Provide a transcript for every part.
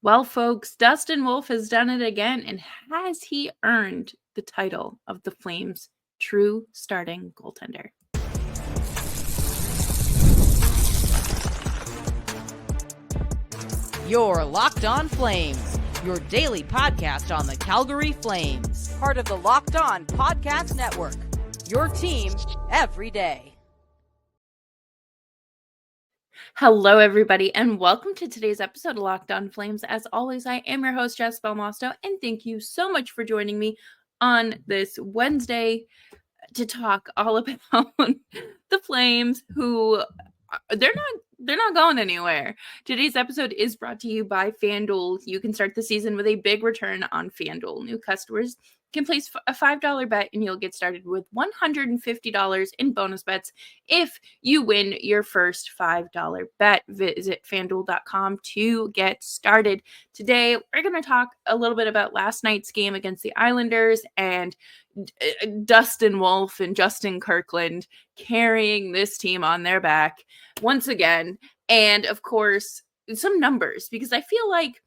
Well, folks, Dustin Wolf has done it again, and has he earned the title of the Flames' true starting goaltender? You're Locked On Flames, your daily podcast on the Calgary Flames. Part of the Locked On Podcast Network, your team every day. Hello, everybody, and welcome to today's episode of Locked On Flames. As always, I am your host, Jess Belmosto, and thank you so much for joining me on this Wednesday to talk all about the Flames, who they're not going anywhere. Today's episode is brought to you by FanDuel. You can start the season with a big return on FanDuel. New customers can place a $5 bet and you'll get started with $150 in bonus bets if you win your first $5 bet. Visit FanDuel.com to get started. Today, we're going to talk a little bit about last night's game against the Islanders and Dustin Wolf and Justin Kirkland carrying this team on their back once again. And of course, some numbers, because I feel like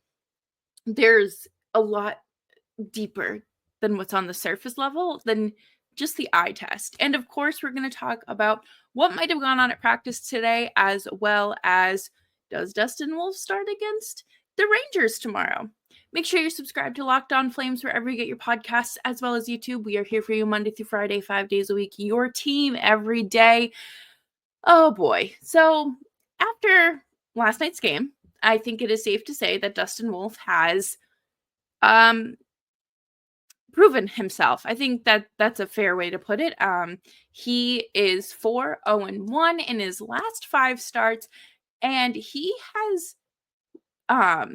there's a lot deeper than what's on the surface level than just the eye test. And of course, we're going to talk about what might have gone on at practice today, as well as, does Dustin Wolf start against the Rangers tomorrow? Make sure you're subscribed to Locked On Flames wherever you get your podcasts, as well as YouTube. We are here for you Monday through Friday, 5 days a week, your team every day. Oh boy. So after last night's game, I think it is safe to say that Dustin Wolf has proven himself. I think that that's a fair way to put it. He is 4-0-1 in his last 5 starts, and he has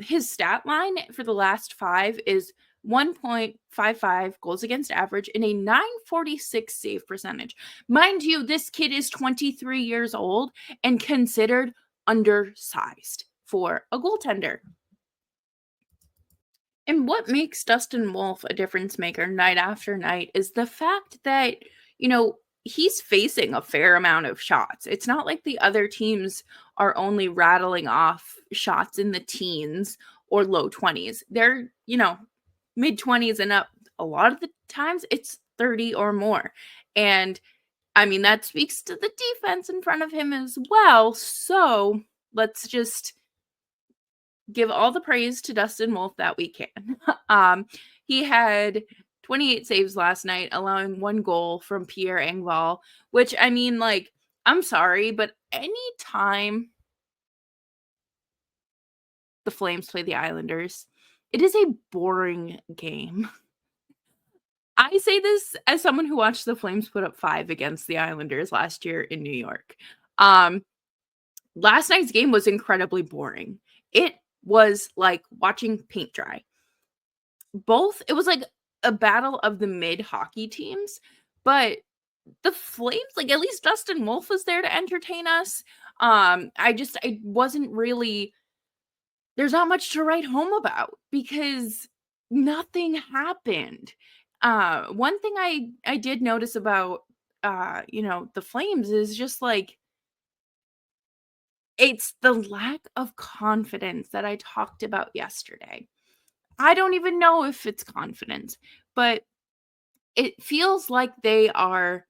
his stat line for the last 5 is 1.55 goals against average and a 946 save percentage. Mind you, this kid is 23 years old and considered undersized for a goaltender. And what makes Dustin Wolf a difference maker night after night is the fact that, he's facing a fair amount of shots. It's not like the other teams are only rattling off shots in the teens or low 20s. They're, mid 20s and up. A lot of the times it's 30 or more. And I mean, that speaks to the defense in front of him as well. So let's just give all the praise to Dustin Wolf that we can. He had 28 saves last night, allowing 1 goal from Pierre Engvall, which, I mean, I'm sorry, but anytime the Flames play the Islanders, it is a boring game. I say this as someone who watched the Flames put up 5 against the Islanders last year in New York. Last night's game was incredibly boring. It was like watching paint dry. It was like a battle of the mid hockey teams, but the Flames, at least Dustin Wolf was there to entertain us. I wasn't really, there's not much to write home about because nothing happened. One thing I did notice about, the Flames is just it's the lack of confidence that I talked about yesterday. I don't even know if it's confidence, but it feels like they are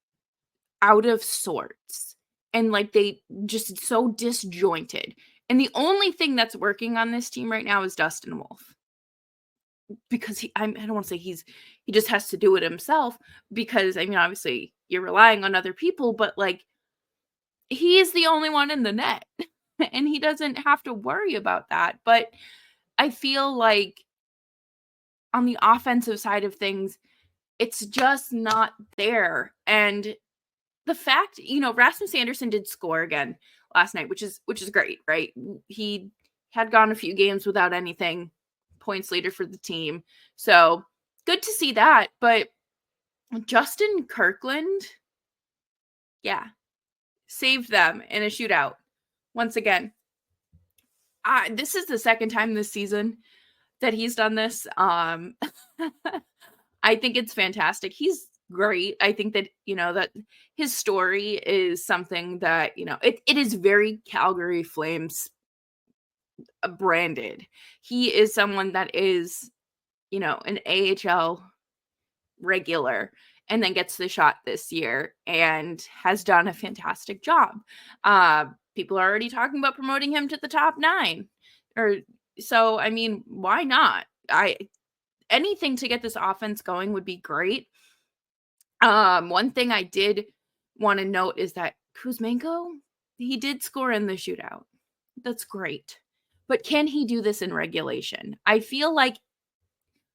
out of sorts and they just so disjointed. And the only thing that's working on this team right now is Dustin Wolf. Because I don't want to say he just has to do it himself, because I mean, obviously you're relying on other people, but he is the only one in the net and he doesn't have to worry about that. But I feel like on the offensive side of things, it's just not there. And the fact, Rasmus Andersson did score again last night, which is great, right? He had gone a few games without anything, points leader for the team. So good to see that. But Justin Kirkland, saved them in a shootout once again. This is the second time this season that he's done this. I think it's fantastic. He's great. I think that, that his story is something that, it is very Calgary Flames branded. He is someone that is, an AHL regular and then gets the shot this year and has done a fantastic job. People are already talking about promoting him to the top 9. So, I mean, why not? Anything to get this offense going would be great. One thing I did want to note is that Kuzmenko, he did score in the shootout. That's great. But can he do this in regulation? I feel like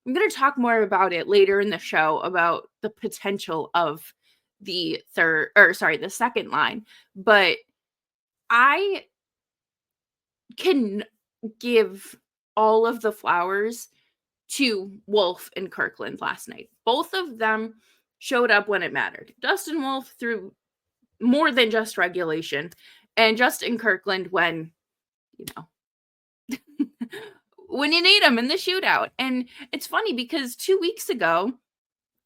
I'm going to talk more about it later in the show about the potential of the second line. But I can give all of the flowers to Wolf and Kirkland last night. Both of them showed up when it mattered. Dustin Wolf through more than just regulation, and Justin Kirkland when, when you need him in the shootout. And it's funny because 2 weeks ago,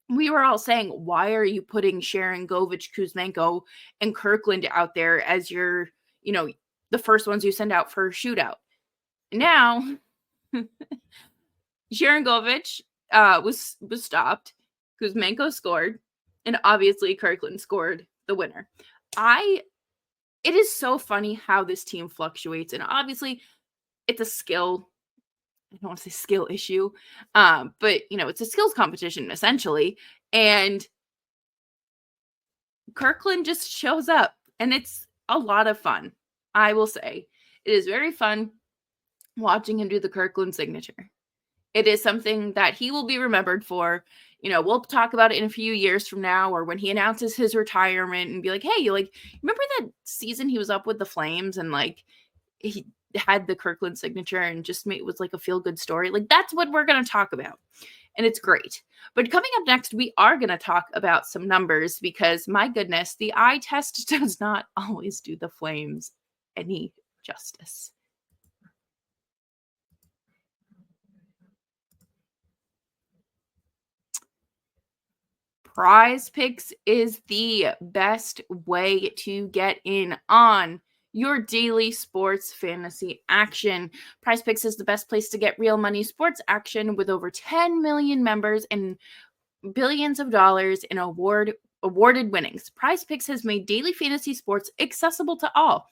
we were all saying, why are you putting Sharon, Govich, Kuzmenko, and Kirkland out there as your, the first ones you send out for a shootout? Now, Sharon Govich was stopped. Kuzmenko scored, and obviously Kirkland scored the winner. It is so funny how this team fluctuates, and obviously it's a skill. I don't want to say skill issue, but it's a skills competition essentially, and Kirkland just shows up, and it's a lot of fun. I will say it is very fun watching him do the Kirkland signature. It is something that he will be remembered for. We'll talk about it in a few years from now, or when he announces his retirement and be like, hey, remember that season he was up with the Flames and he had the Kirkland signature and just it was like a feel-good story? That's what we're going to talk about. And it's great. But coming up next, we are going to talk about some numbers because, my goodness, the eye test does not always do the Flames any justice. PrizePicks is the best way to get in on your daily sports fantasy action. PrizePicks is the best place to get real money sports action with over 10 million members and billions of dollars in awarded winnings. PrizePicks has made daily fantasy sports accessible to all.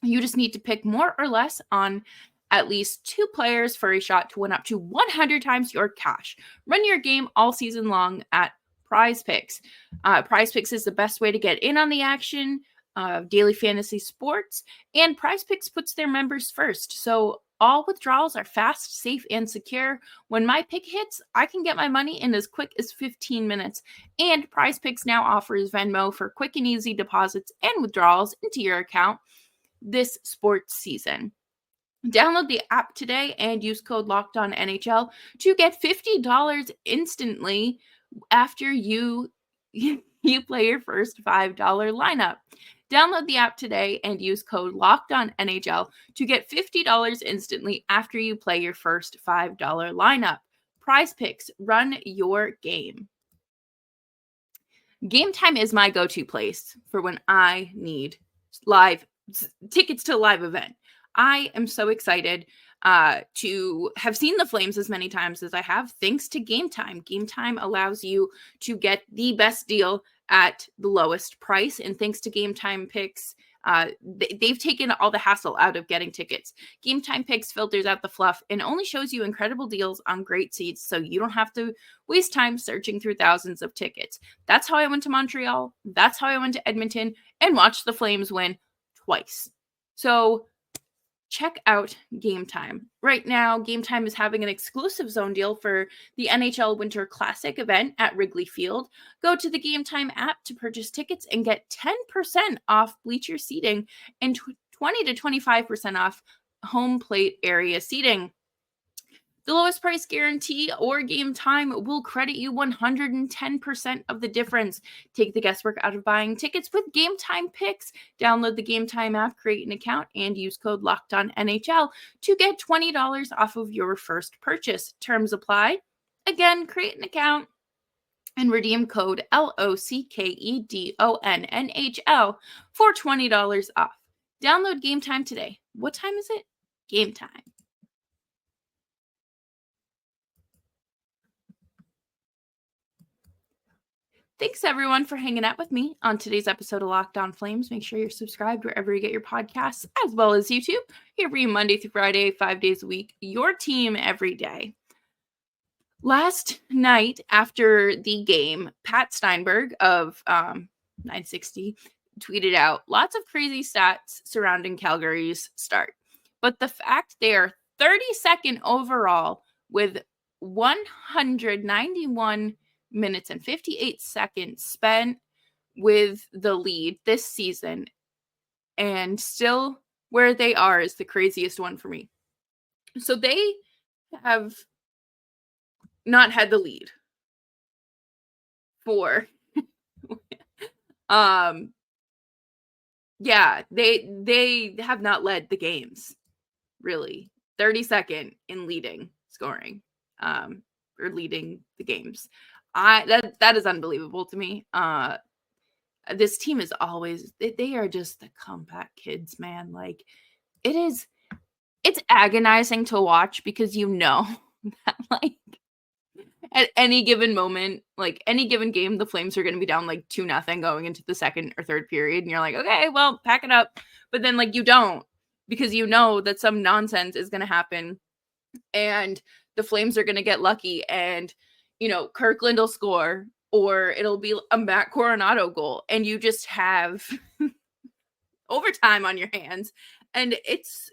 You just need to pick more or less on at least 2 players for a shot to win up to 100 times your cash. Run your game all season long at PrizePicks. PrizePicks is the best way to get in on the action of daily fantasy sports, and PrizePicks puts their members first. So all withdrawals are fast, safe, and secure. When my pick hits, I can get my money in as quick as 15 minutes. And PrizePicks now offers Venmo for quick and easy deposits and withdrawals into your account this sports season. Download the app today and use code LOCKEDONNHL to get $50 instantly after you play your first $5 lineup. Download the app today and use code LOCKEDONNHL to get $50 instantly after you play your first $5 lineup. PrizePicks, run your game. Gametime is my go-to place for when I need live tickets to a live event. I am so excited to have seen the Flames as many times as I have, thanks to Gametime. Gametime allows you to get the best deal at the lowest price, and thanks to Gametime Picks, they've taken all the hassle out of getting tickets. Gametime Picks filters out the fluff and only shows you incredible deals on great seats, so you don't have to waste time searching through thousands of tickets. That's how I went to Montreal. That's how I went to Edmonton and watched the Flames win twice. So check out Gametime. Right now, Gametime is having an exclusive zone deal for the NHL Winter Classic event at Wrigley Field. Go to the Gametime app to purchase tickets and get 10% off bleacher seating and 20 to 25% off home plate area seating. The lowest price guarantee or Gametime will credit you 110% of the difference. Take the guesswork out of buying tickets with Gametime Picks. Download the Gametime app, create an account, and use code LOCKEDONNHL to get $20 off of your first purchase. Terms apply. Again, create an account and redeem code LOCKEDONNHL for $20 off. Download Gametime today. What time is it? Gametime. Thanks everyone for hanging out with me on today's episode of Locked On Flames. Make sure you're subscribed wherever you get your podcasts, as well as YouTube. Here for you Monday through Friday, 5 days a week. Your team every day. Last night after the game, Pat Steinberg of 960 tweeted out lots of crazy stats surrounding Calgary's start. But the fact they are 32nd overall with 191 minutes and 58 seconds spent with the lead this season and still where they are is the craziest one for me. So they have not had the lead for they have not led the games, really. 32nd in leading scoring or leading the games. That is unbelievable to me. This team is always, they are just the comeback kids, man. Like, it's agonizing to watch because you know that, like, at any given moment, like any given game, the Flames are going to be down like 2-0 going into the second or third period. And you're like, okay, well, pack it up. But then like you don't, because you know that some nonsense is going to happen and the Flames are going to get lucky and, you know, Kirkland will score or it'll be a Matt Coronado goal. And you just have overtime on your hands. And it's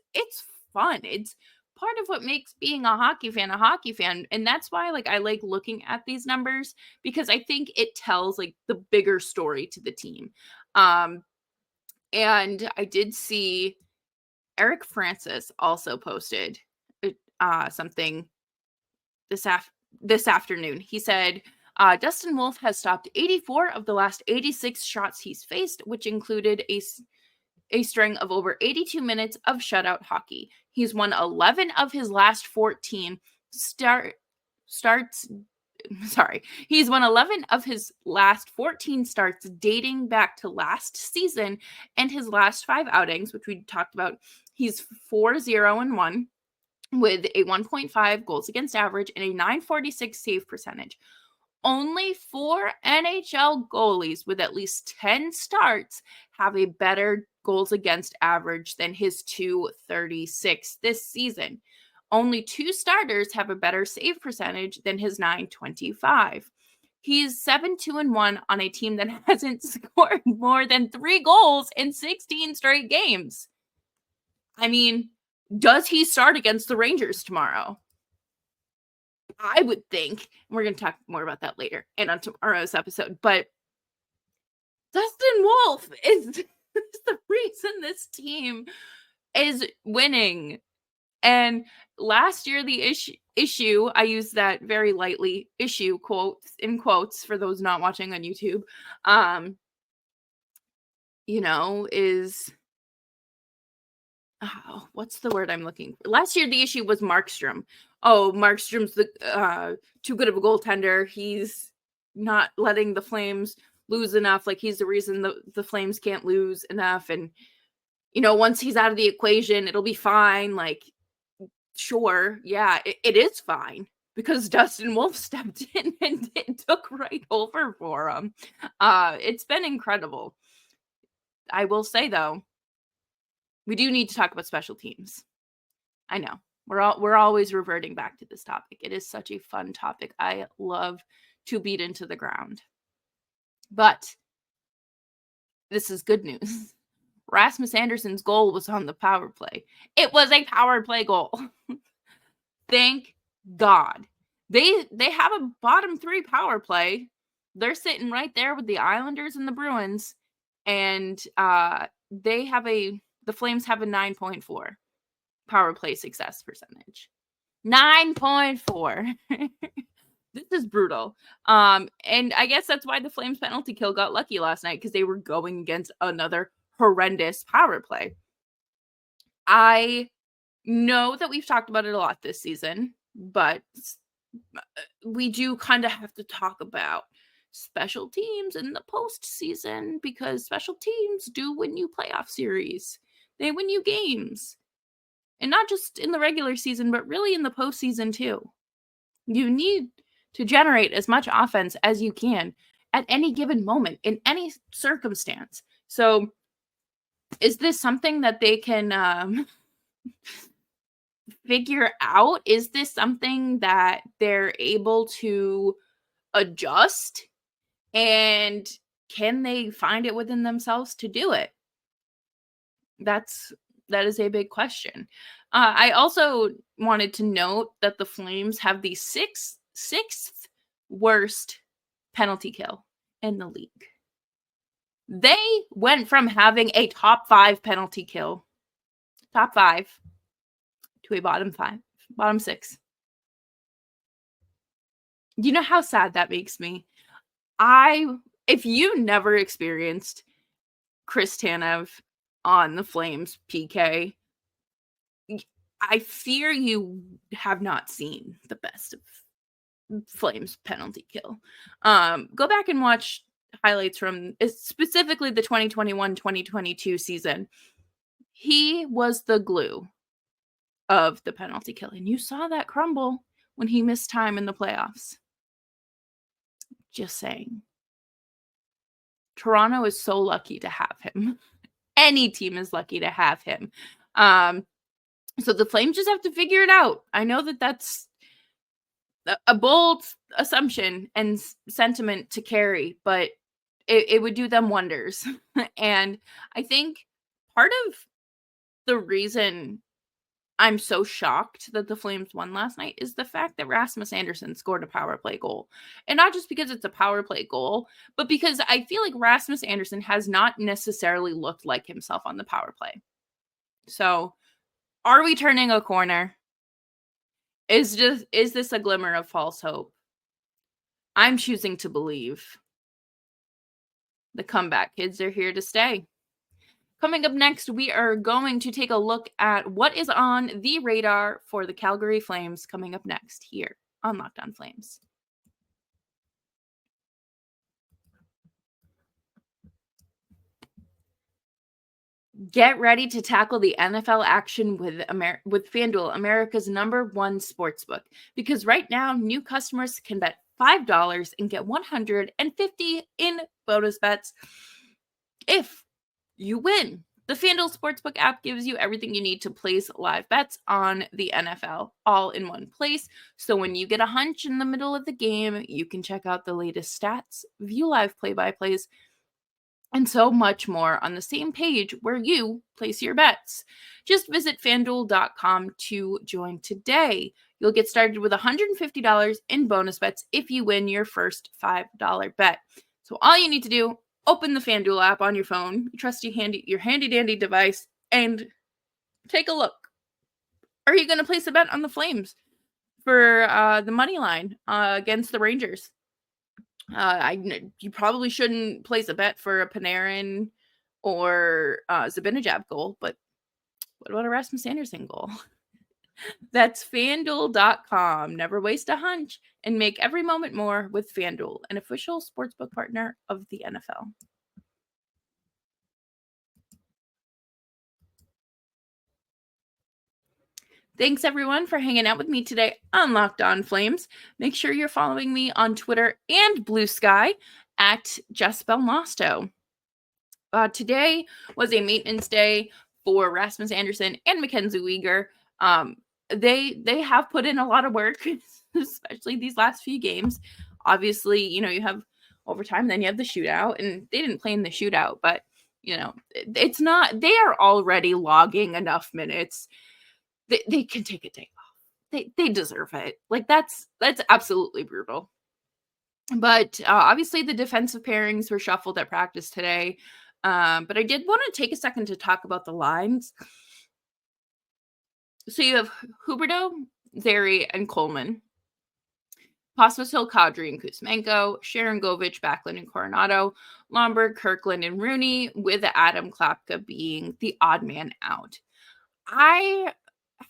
fun. It's part of what makes being a hockey fan. And that's why like I like looking at these numbers, because I think it tells like the bigger story to the team. And I did see Eric Francis also posted something this afternoon. He said Dustin Wolf has stopped 84 of the last 86 shots he's faced, which included a string of over 82 minutes of shutout hockey. He's won 11 of his last 14 He's won 11 of his last 14 starts dating back to last season, and his last 5 outings, which we talked about, he's 4-0-1 with a 1.5 goals against average and a .946 save percentage. Only 4 NHL goalies with at least 10 starts have a better goals against average than his .236 this season. Only 2 starters have a better save percentage than his .925. He's 7-2-1 on a team that hasn't scored more than 3 goals in 16 straight games. I mean, does he start against the Rangers tomorrow? I would think. We're going to talk more about that later and on tomorrow's episode. But Dustin Wolf is the reason this team is winning. And last year, the issue, I use that very lightly, issue quotes in quotes for those not watching on YouTube, is, what's the word I'm looking for? Last year, the issue was Markstrom. Oh, Markstrom's too good of a goaltender. He's not letting the Flames lose enough. Like, he's the reason the Flames can't lose enough. And, once he's out of the equation, it'll be fine. Like, sure, yeah, it is fine because Dustin Wolf stepped in and it took right over for him. It's been incredible. I will say, though, we do need to talk about special teams. I know. We're always reverting back to this topic. It is such a fun topic. I love to beat into the ground. But this is good news. Rasmus Andersson's goal was on the power play. It was a power play goal. Thank God. They have a bottom 3 power play. They're sitting right there with the Islanders and the Bruins. And the Flames have a 9.4 power play success percentage. 9.4. This is brutal. And I guess that's why the Flames penalty kill got lucky last night, because they were going against another horrendous power play. I know that we've talked about it a lot this season, but we do kind of have to talk about special teams in the postseason, because special teams do win you playoff series. They win you games. And not just in the regular season, but really in the postseason too. You need to generate as much offense as you can. at any given moment in any circumstance. So is this something that they can figure out? Is this something that they're able to adjust? And can they find it within themselves to do it? That is a big question. I also wanted to note that the Flames have the sixth worst penalty kill in the league. They went from having a top 5 penalty kill, top 5, to a bottom 6. Do you know how sad that makes me? If you never experienced Chris Tanev on the Flames PK, I fear you have not seen the best of Flames penalty kill. Go back and watch highlights from specifically the 2021-2022 season. He was the glue of the penalty kill, and you saw that crumble when he missed time in the playoffs. Just saying. Toronto is so lucky to have him. Any team is lucky to have him. So the Flames just have to figure it out. I know that that's a bold assumption and sentiment to carry, but it would do them wonders. And I think part of the reason I'm so shocked that the Flames won last night is the fact that Rasmus Andersson scored a power play goal. And not just because it's a power play goal, but because I feel like Rasmus Andersson has not necessarily looked like himself on the power play. So, are we turning a corner? Is this a glimmer of false hope? I'm choosing to believe. The comeback kids are here to stay. Coming up next, we are going to take a look at what is on the radar for the Calgary Flames coming up next here on Locked On Flames. Get ready to tackle the NFL action with FanDuel, America's #1 sportsbook. Because right now, new customers can bet $5 and get $150 in bonus bets if you win. The FanDuel Sportsbook app gives you everything you need to place live bets on the NFL all in one place. So when you get a hunch in the middle of the game, you can check out the latest stats, view live play-by-plays, and so much more on the same page where you place your bets. Just visit FanDuel.com to join today. You'll get started with $150 in bonus bets if you win your first $5 bet. So all you need to do, open the FanDuel app on your phone, your handy-dandy device, and take a look. Are you going to place a bet on the Flames for the money line against the Rangers? You probably shouldn't place a bet for a Panarin or Zibanejad goal, but what about a Rasmus Andersson goal? That's FanDuel.com. Never waste a hunch and make every moment more with FanDuel, an official sportsbook partner of the NFL. Thanks, everyone, for hanging out with me today on Locked On Flames. Make sure you're following me on Twitter and Blue Sky at Jess Belmosto. Today was a maintenance day for Rasmus Andersson and Mackenzie Weegar. They have put in a lot of work, especially these last few games. Obviously, you have overtime, then you have the shootout, and they didn't play in the shootout, but, it's not, they are already logging enough minutes. They can take a day off. They deserve it. Like, that's absolutely brutal. But obviously the defensive pairings were shuffled at practice today. But I did want to take a second to talk about the lines. So you have Huberdeau, Zary, and Coleman. Pospisil, Kadri, and Kuzmenko, Sharon Govich, Backlund, and Coronado, Lomberg, Kirkland, and Rooney, with Adam Klapka being the odd man out. I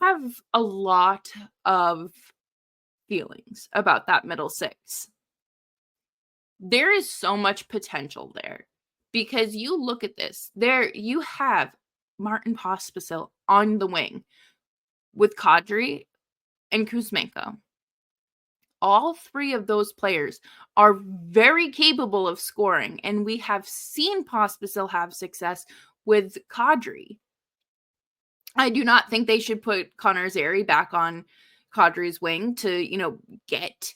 have a lot of feelings about that middle six. There is so much potential there because you look at this. There you have Martin Pospisil on the wing with Kadri and Kuzmenko. all three of those players are very capable of scoring, and we have seen Pospisil have success with Kadri. I do not think they should put Connor Zary back on Kadri's wing to, get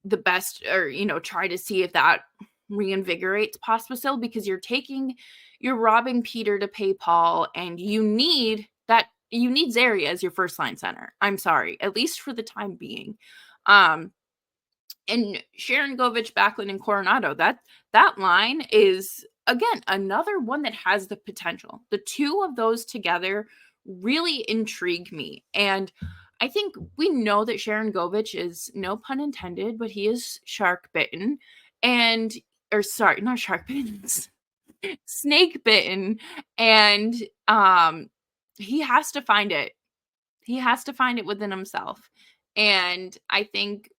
the best, or, try to see if that reinvigorates Pospisil, because you're robbing Peter to pay Paul, and you need Zary as your first line center. I'm sorry, at least for the time being. And Sharon Govich, Backlund, and Coronado, that line is, again, another one that has the potential. The two of those together really intrigue me. And I think we know that Sharon Govich is, no pun intended, but he is shark bitten. Or sorry, not shark bitten, snake bitten. And he has to find it. He has to find it within himself. And I think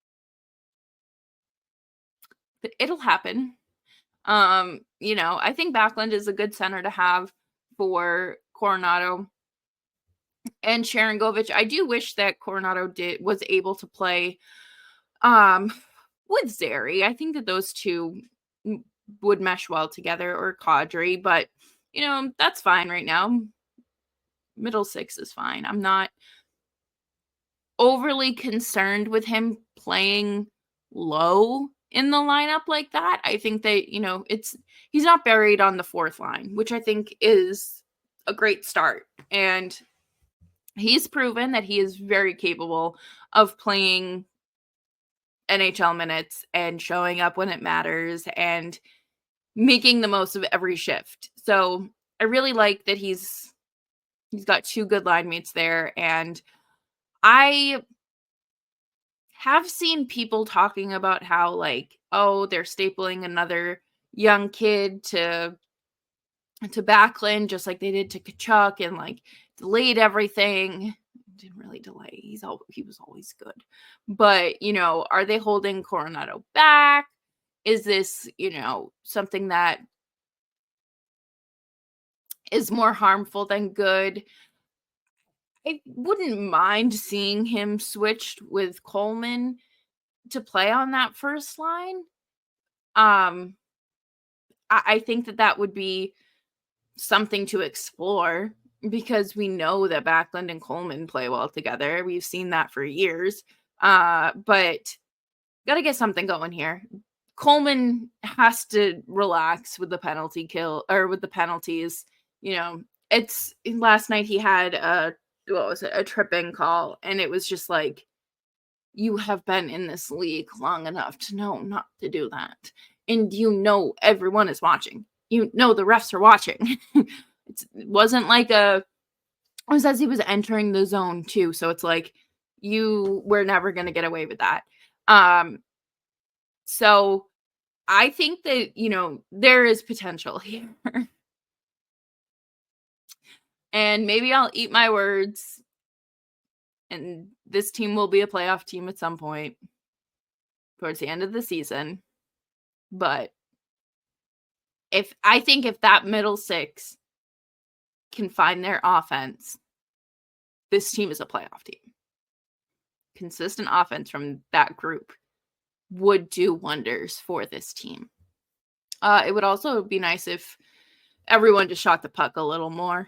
it'll happen. I think Backlund is a good center to have for Coronado and Sharon Govich. I do wish that Coronado was able to play with Zary. I think that those two would mesh well together, or Kadri, but that's fine right now. Middle six is fine. I'm not overly concerned with him playing low in the lineup like that. I think that, he's not buried on the fourth line, which I think is a great start. And he's proven that he is very capable of playing NHL minutes and showing up when it matters and making the most of every shift. So I really like that he's got two good line mates there. And I have seen people talking about how, like, oh, they're stapling another young kid to Backlund, just like they did to Tkachuk, and like delayed everything. Didn't really delay. He was always good. But, are they holding Coronado back? Is this, something that is more harmful than good? I wouldn't mind seeing him switched with Coleman to play on that first line. I think that would be something to explore, because we know that Backlund and Coleman play well together. We've seen that for years. But gotta get something going here. Coleman has to relax with the penalty kill, or with the penalties. It's last night he had a tripping call, and it was just like, you have been in this league long enough to know not to do that. And everyone is watching. The refs are watching. It wasn't like it was as he was entering the zone too. So it's like, we're never going to get away with that. So I think that, there is potential here. And maybe I'll eat my words, and this team will be a playoff team at some point towards the end of the season. But if that middle six can find their offense, this team is a playoff team. Consistent offense from that group would do wonders for this team. It would also be nice if everyone just shot the puck a little more.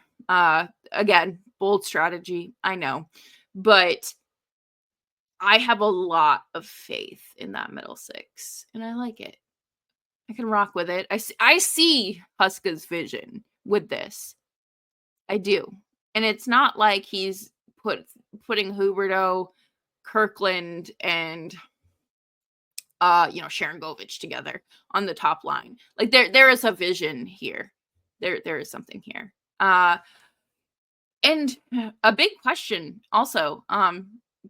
Again, bold strategy, I know. But I have a lot of faith in that middle six, and I like it. I can rock with it. I see Huska's vision with this. I do. And it's not like he's putting Huberdeau, Kirkland, and Sharon Govich together on the top line. Like, there is a vision here. There is something here. And a big question also,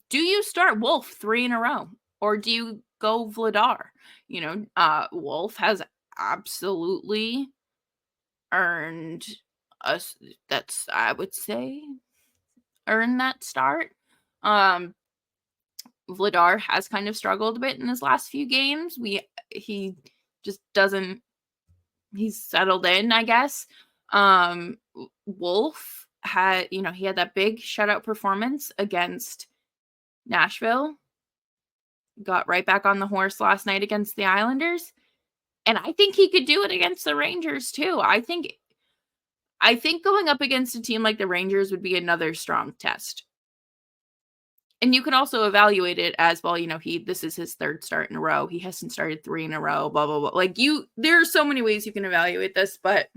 do you start Wolf 3 in a row, or do you go Vladar? Wolf has absolutely earned us. That's, I would say, earned that start. Vladar has kind of struggled a bit in his last few games. He just doesn't. He's settled in, I guess. Wolf had, he had that big shutout performance against Nashville. got right back on the horse last night against the Islanders. And I think he could do it against the Rangers too. I think going up against a team like the Rangers would be another strong test. And you can also evaluate it as, well, this is his third start in a row. He hasn't started 3 in a row, blah, blah, blah. There are so many ways you can evaluate this, but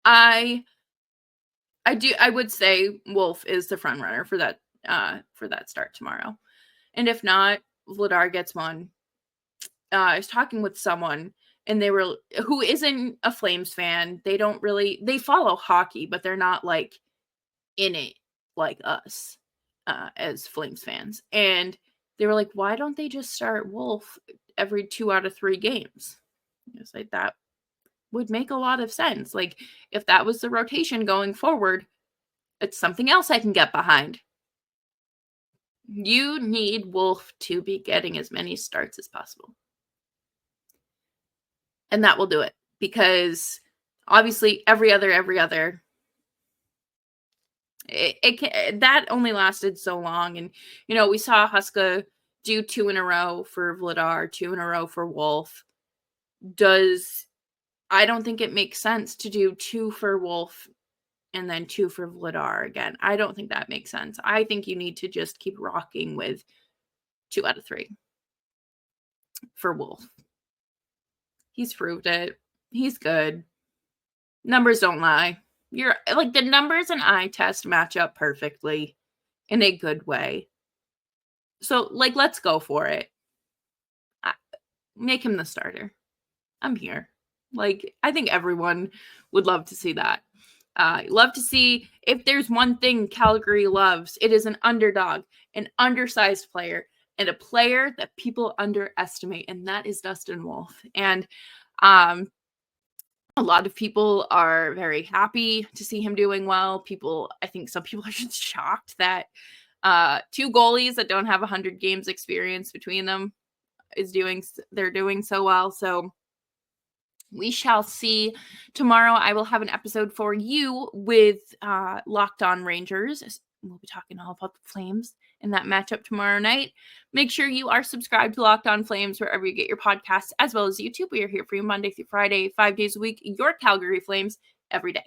I would say Wolf is the front runner for that start tomorrow. And if not, Vladar gets one. I was talking with someone and who isn't a Flames fan. They follow hockey, but they're not like in it like us as Flames fans. And they were like, why don't they just start Wolf every 2 out of 3 games? It's like, that would make a lot of sense. Like, if that was the rotation going forward, it's something else I can get behind. You need Wolf to be getting as many starts as possible. And that will do it, because obviously every other, that only lasted so long. And, we saw Huska do 2 in a row for Vladar, 2 in a row for Wolf. I don't think it makes sense to do 2 for Wolf and then 2 for Vladar again. I don't think that makes sense. I think you need to just keep rocking with 2 out of 3 for Wolf. He's proved it. He's good. Numbers don't lie. The numbers and eye test match up perfectly in a good way. So, let's go for it. Make him the starter. I'm here. I think everyone would love to see that. Love to see, if there's one thing Calgary loves, it is an underdog, an undersized player, and a player that people underestimate, and that is Dustin Wolf. And a lot of people are very happy to see him doing well. I think some people are just shocked that 2 goalies that don't have 100 games experience between them they're doing so well. So we shall see. Tomorrow I will have an episode for you with Locked On Rangers. We'll be talking all about the Flames in that matchup tomorrow night. Make sure you are subscribed to Locked On Flames wherever you get your podcasts, as well as YouTube. We are here for you Monday through Friday, 5 days a week. Your Calgary Flames every day.